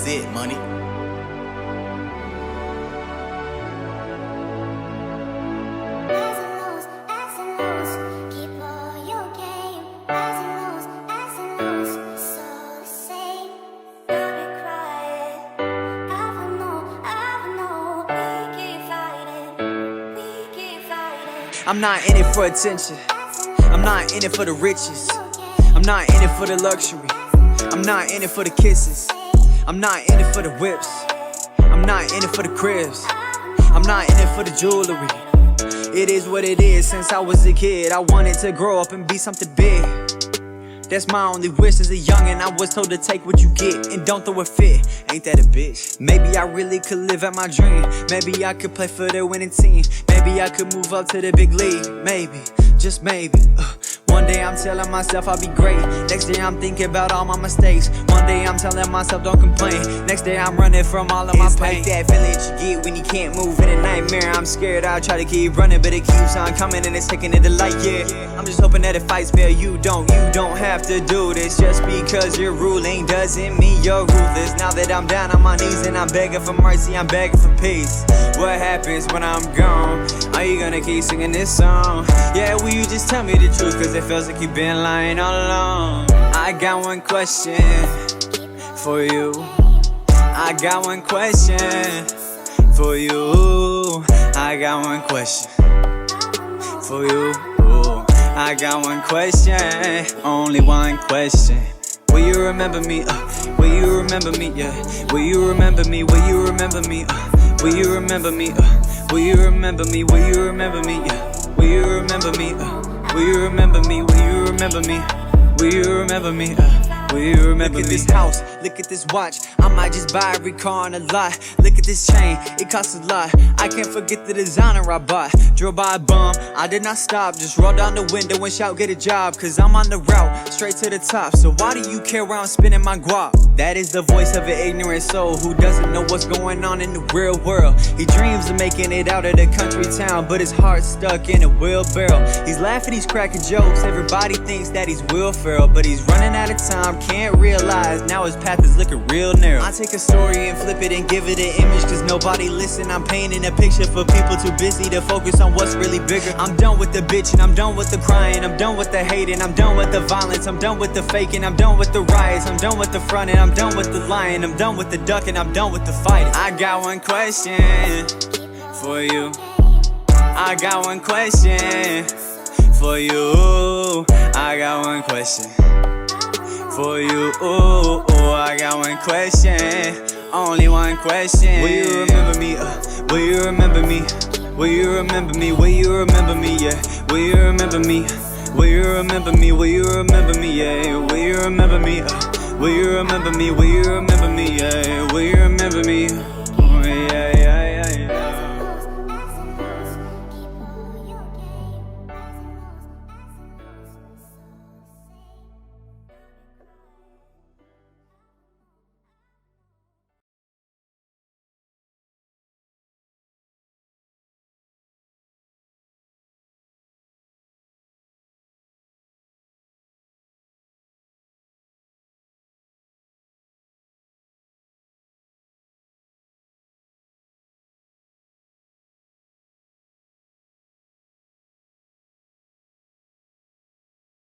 it, money. I'm not in it for attention. I'm not in it for the riches. I'm not in it for the luxury. I'm not in it for the kisses. I'm not in it for the whips. I'm not in it for the cribs. I'm not in it for the jewelry. It is what it is. Since I was a kid, I wanted to grow up and be something big. That's my only wish as a youngin'. I was told to take what you get and don't throw a fit. Ain't that a bitch? Maybe I really could live out my dream. Maybe I could play for the winning team. Maybe I could move up to the big league. Maybe, just maybe. One day I'm telling myself I'll be great. Next day I'm thinking about all my mistakes. One day I'm telling myself don't complain. Next day I'm running from all of my pain. It's like that feeling that you get when you can't move in a nightmare. I'm scared, I'll try to keep running, but it keeps on coming and it's taking it to light, yeah. I'm just hoping that it fights fair. You don't have to do this. Just because you're ruling doesn't mean you're ruthless. Now that I'm down on my knees and I'm begging for mercy, I'm begging for peace. What happens when I'm gone? Are you gonna keep singing this song? Yeah, will you just tell me the truth? Cause it feels like you've been lying all along. I got one question for you. I got one question for you. I got one question for you. I got one question, only one question. Will you remember me? Will you remember me? Yeah. Will you remember me? Will you remember me? Will you remember me? Will you remember me? Will you remember me? Yeah. Will you remember me? Will you remember me? Will you remember me? Will you remember me? Will you remember me? Look at this house, look at this watch. I might just buy every car on the lot. Look at this chain, it costs a lot. I can't forget the designer I bought. Drove by a bum, I did not stop. Just roll down the window and shout, get a job. Cause I'm on the route, straight to the top. So why do you care where I'm spending my guap? That is the voice of an ignorant soul who doesn't know what's going on in the real world. He dreams of making it out of the country town, but his heart's stuck in a wheelbarrow. He's laughing, he's cracking jokes. Everybody thinks that he's Will Ferrell, but he's running out of time, can't realize now his path is looking real narrow. I take a story and flip it and give it an image, cause nobody listen. I'm painting a picture for people too busy to focus on what's really bigger. I'm done with the bitching, I'm done with the crying, I'm done with the hating, I'm done with the violence, I'm done with the faking, I'm done with the riots, I'm done with the fronting, I'm done with the lying, I'm done with the ducking, I'm done with the fighting. I got one question for you. I got one question for you. I got one question for you. I got one question, only one question. Will you remember me? Will you remember me? Will you remember me? Will you remember me? Yeah. Will you remember me? Will you remember me? Will you remember me? Yeah. Will you remember me? Will you remember me? Will you remember me? Yeah. Will you remember me?